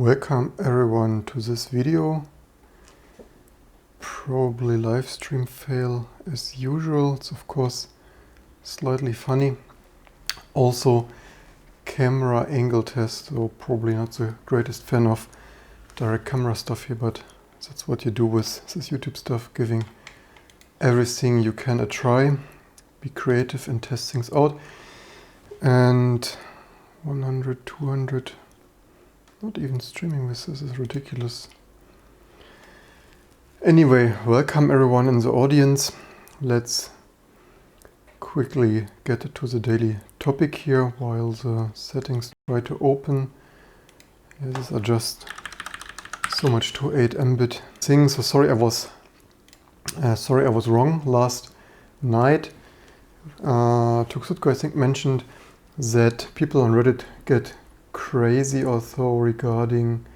Welcome everyone to this video. Probably live stream fail as usual. It's of course slightly funny. Also camera angle test, so probably not the greatest fan of direct camera stuff here, but that's what you do with this YouTube stuff, giving everything you can a try. Be creative and test things out. And 100, 200, not even streaming this is ridiculous. Anyway, welcome everyone in the audience. Let's quickly get to the daily topic here while the settings try to open. Yeah, these are just so much to 8 Mbit things. So sorry I was wrong last night. Cisco I think mentioned that people on Reddit get crazy also regarding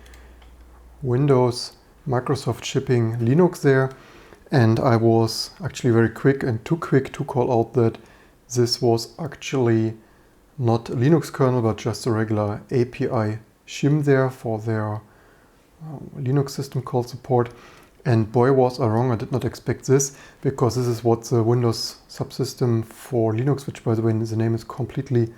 Windows, Microsoft shipping Linux there, and I was actually very quick and too quick to call out that this was actually not a Linux kernel but just a regular API shim there for their Linux system call support. And boy was I wrong, I did not expect this, because this is what the Windows subsystem for Linux, which by the way the name is completely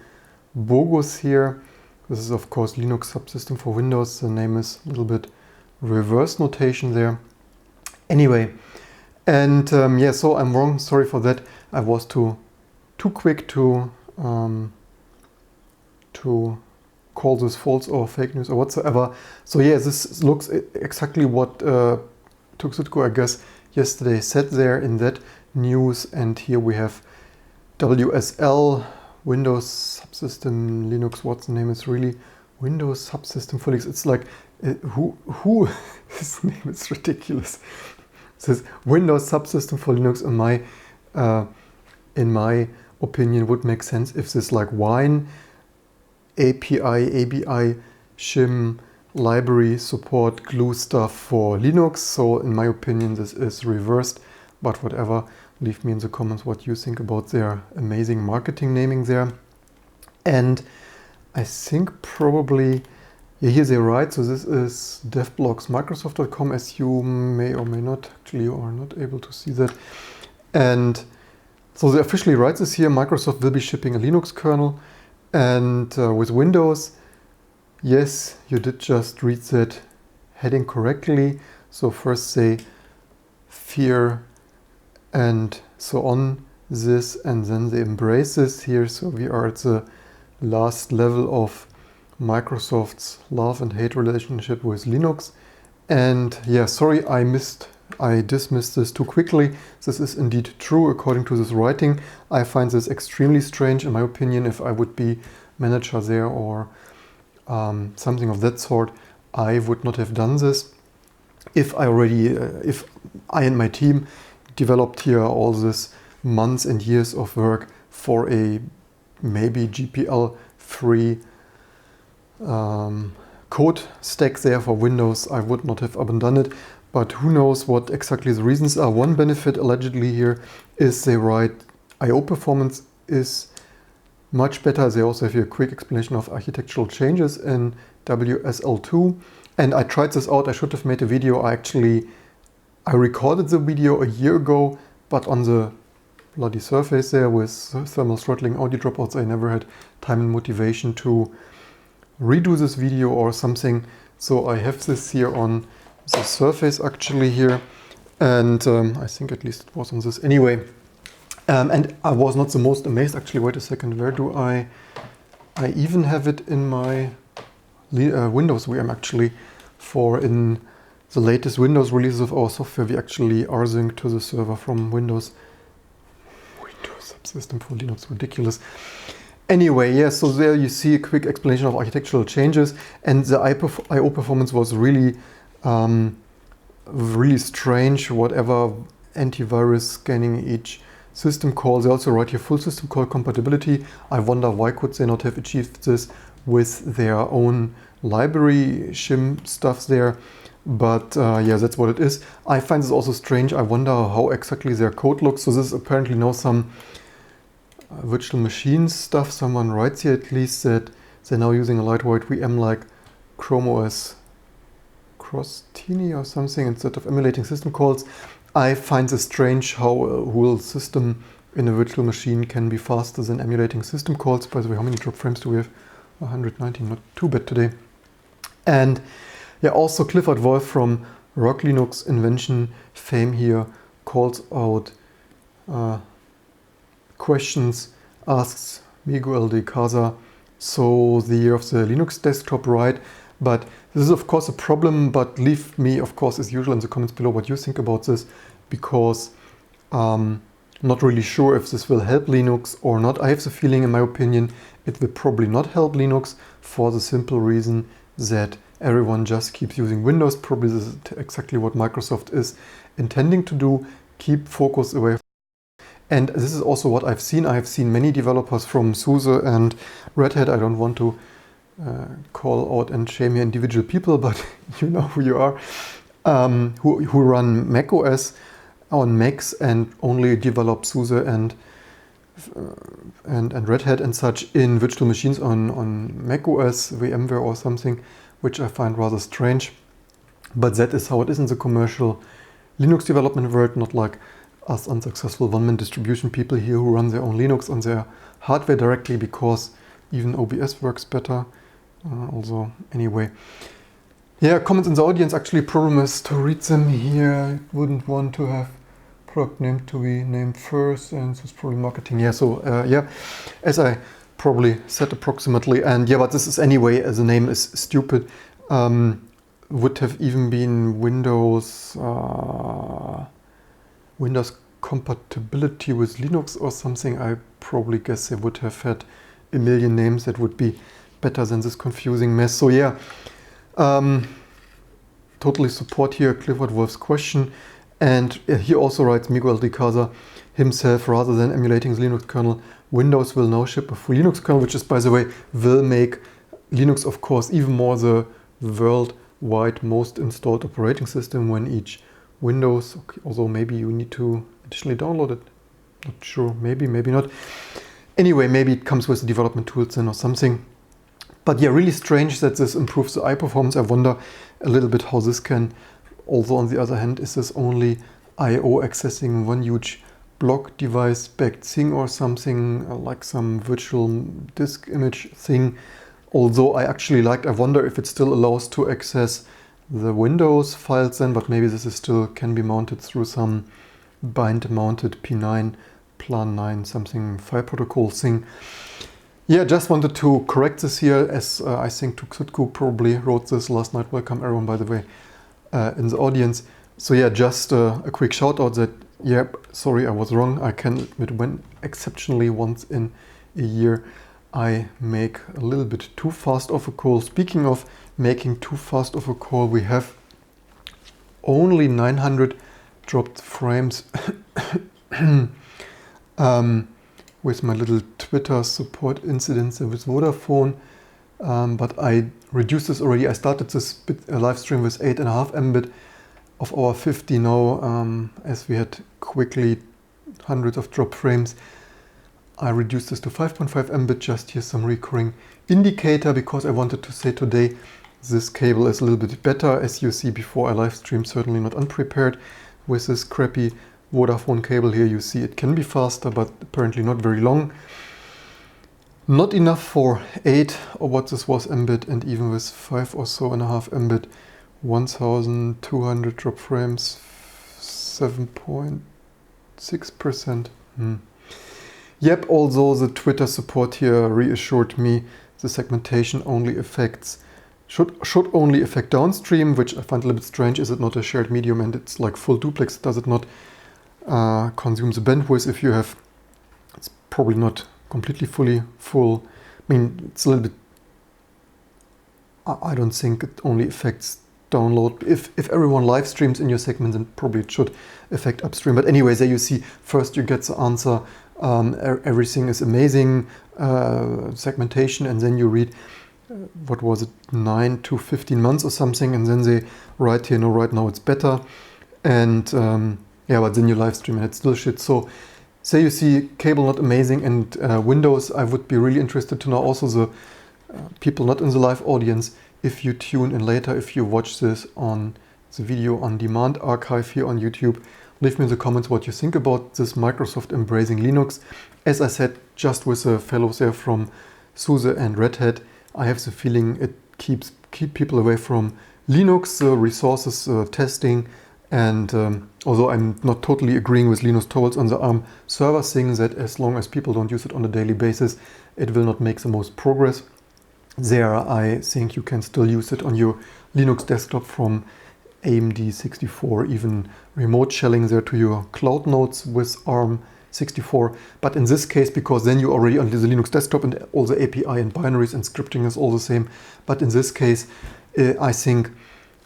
bogus here. This is of course Linux subsystem for Windows, the name is a little bit reverse notation there. Anyway, and yeah, so I'm wrong, sorry for that. I was too quick to call this false or fake news or whatsoever. So yeah, this looks exactly what Cisco, I guess, yesterday said there in that news. And here we have WSL, Windows Subsystem Linux, what's the name is really? Windows Subsystem for Linux. It's like, who this name is ridiculous. It says Windows Subsystem for Linux in my opinion would make sense if this like Wine, API, ABI, shim, library support glue stuff for Linux. So in my opinion this is reversed, but whatever, leave me in the comments what you think about their amazing marketing naming there. And I think probably, yeah, here they write, so this is devblogsmicrosoft.com, as you may or may not, actually you are not able to see that. And so they officially write this here: Microsoft will be shipping a Linux kernel, and with Windows. Yes, you did just read that heading correctly. So first say fear and so on this, and then they embrace this here. So we are at the last level of Microsoft's love and hate relationship with Linux. And yeah, sorry, I dismissed this too quickly. This is indeed true according to this writing. I find this extremely strange in my opinion. If I would be manager there or something of that sort, I would not have done this. If I and my team developed here all this months and years of work for a maybe GPL free code stack there for Windows, I would not have abandoned it. But who knows what exactly the reasons are. One benefit allegedly here is they write I/O performance is much better. They also have here a quick explanation of architectural changes in WSL2. And I tried this out. I should have made a video. I recorded the video a year ago, but on the bloody Surface there with thermal throttling audio dropouts, I never had time and motivation to redo this video or something. So I have this here on the Surface actually here. And I think at least it was on this anyway. And I was not the most amazed. Actually, wait a second, where do I even have it in my Windows VM actually. For in the latest Windows releases of our software, we actually rsync to the server from Windows subsystem for Linux, ridiculous. Anyway, yeah, so there you see a quick explanation of architectural changes, and the I/O performance was really strange, whatever antivirus scanning each system call. They also write here full system call compatibility. I wonder why could they not have achieved this with their own library shim stuff there. But yeah, that's what it is. I find this also strange. I wonder how exactly their code looks. So this is apparently now some virtual machine stuff. Someone writes here at least that they're now using a lightweight VM like Chrome OS Crostini or something instead of emulating system calls. I find it strange how a whole system in a virtual machine can be faster than emulating system calls. By the way, how many drop frames do we have? 119, not too bad today. And yeah, also Clifford Wolf from Rock Linux invention fame here calls out questions, asks Miguel de Casa, so the year of the Linux desktop, right? But this is of course a problem, but leave me of course as usual in the comments below what you think about this, because not really sure if this will help Linux or not. I have the feeling, in my opinion, it will probably not help Linux for the simple reason that everyone just keeps using Windows. Probably this is exactly what Microsoft is intending to do, keep focus away. And this is also what I've seen. I have seen many developers from SUSE and Red Hat. I don't want to call out and shame here individual people, but you know who you are, who run Mac OS on Macs and only develop SUSE and Red Hat and such in virtual machines on Mac OS, VMware or something, which I find rather strange. But that is how it is in the commercial Linux development world, not like us unsuccessful one-man distribution people here who run their own Linux on their hardware directly, because even OBS works better. Also, anyway. Yeah, comments in the audience. Actually, problem is to read them here. I wouldn't want to have product name to be named first, and this is probably marketing. Yeah, so yeah, as I probably said approximately, and yeah, but this is anyway, as the name is stupid. Would have even been Windows compatibility with Linux or something. I probably guess they would have had a million names that would be better than this confusing mess. So yeah, totally support here Clifford Wolf's question. And he also writes, Miguel de Casa himself, rather than emulating the Linux kernel, Windows will now ship a free Linux kernel, which is, by the way, will make Linux, of course, even more the worldwide most installed operating system when each Windows, okay, although maybe you need to additionally download it. Not sure, maybe, maybe not. Anyway, maybe it comes with the development tools then or something. But yeah, really strange that this improves the eye performance. I wonder a little bit how this can, although on the other hand, is this only I/O accessing one huge block device backed thing or something like some virtual disk image thing? Although I actually I wonder if it still allows to access the Windows files then, but maybe this is still can be mounted through some bind mounted P9, Plan 9, something file protocol thing. Yeah, just wanted to correct this here, as I think Cisco probably wrote this last night. Welcome everyone, by the way, in the audience. So yeah, just a quick shout out that, yeah, sorry, I was wrong. I can admit when exceptionally once in a year I make a little bit too fast of a call. Speaking of making too fast of a call, we have only 900 dropped frames with my little Twitter support incidents with Vodafone, but I reduced this already. I started this live stream with 8.5 Mbit of our 50 now, as we had quickly hundreds of drop frames. I reduced this to 5.5 Mbit, just here some recurring indicator, because I wanted to say today this cable is a little bit better. As you see before I live stream, certainly not unprepared with this crappy Vodafone cable here. You see it can be faster, but apparently not very long. Not enough for 8 or what this was Mbit, and even with 5 or so and a half Mbit, 1200 drop frames, 7.6%. Yep, although the Twitter support here reassured me the segmentation only affects should only affect downstream, which I find a little bit strange. Is it not a shared medium and it's like full duplex? Does it not consume the bandwidth if you have? It's probably not completely fully full. I mean, it's a little bit. I don't think it only affects download. If everyone live streams in your segment, then probably it should affect upstream. But anyway, there you see, first you get the answer. Everything is amazing, segmentation, and then you read, what was it, 9 to 15 months or something, and then they write here, no, right now it's better. And yeah, but then you live stream and it's still shit. So say you see cable not amazing, and Windows, I would be really interested to know also the people not in the live audience, if you tune in later, if you watch this on the video on demand archive here on YouTube. Leave me in the comments what you think about this Microsoft embracing Linux. As I said, just with the fellows there from SUSE and Red Hat, I have the feeling it keep people away from Linux resources testing. And although I'm not totally agreeing with Linus Torvalds on the ARM server thing, that as long as people don't use it on a daily basis, it will not make the most progress. There, I think you can still use it on your Linux desktop from AMD 64, even remote shelling there to your cloud nodes with ARM 64. But in this case, because then you're already on the Linux desktop and all the API and binaries and scripting is all the same. But in this case, I think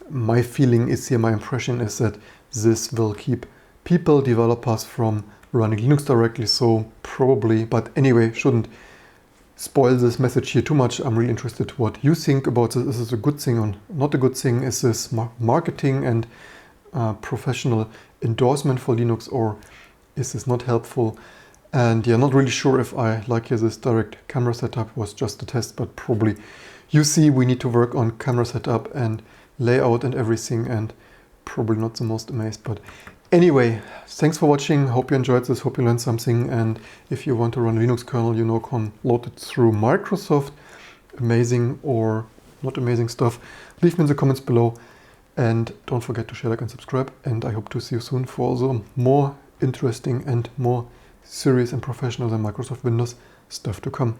my feeling is here, my impression is that this will keep people, developers from running Linux directly. So probably, but anyway, shouldn't spoil this message here too much. I'm really interested what you think about this. Is this a good thing or not a good thing? Is this marketing and professional endorsement for Linux, or is this not helpful? And yeah, not really sure if I like here this direct camera setup. Was just a test, but probably you see we need to work on camera setup and layout and everything, and probably not the most amazed. But anyway, thanks for watching. Hope you enjoyed this, hope you learned something. And if you want to run a Linux kernel, you know, can load it through Microsoft. Amazing or not amazing stuff. Leave me in the comments below, and don't forget to share, like and subscribe. And I hope to see you soon for the more interesting and more serious and professional than Microsoft Windows stuff to come.